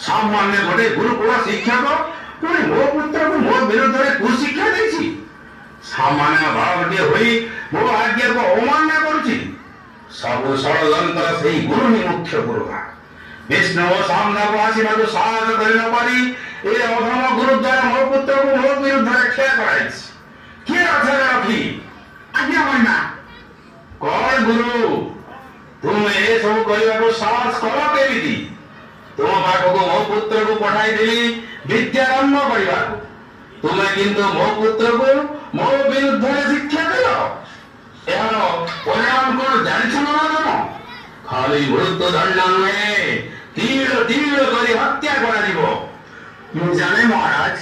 सामान्य गोटे गुरुकुल शिक्षक पुणी मो पुत्र को मो विरुद्ध में कुशिक्षा देछि सामान्य भावटे होई मो आज्ञा को अवमानना करुछि सब षड़यंत्र सेही गुरु ही मुख्य गुरुगा विष्णु सामना को आसीना तो साहस कर न पारी ए अधम गुरु द्वारा मो पुत्र को मो विरुद्ध रक्षा कराइछि के अथर रखी आज्ञा मानना कौन गुरु तुम ए सब करबा को साहस करो केमिति तुम पाखक मो पुत्र को पठाई देली विद्यारंभ करबा तुम किंतु मो पुत्र को मो विरुद्ध शिक्षा देलो एହାର परिणाम कोन जानिछ न तुम खाली मृत्यु दंड नुहे तीर तीर करी हत्या करा दिबो ମୁଁ ଜାଣେ ମହାରାଜ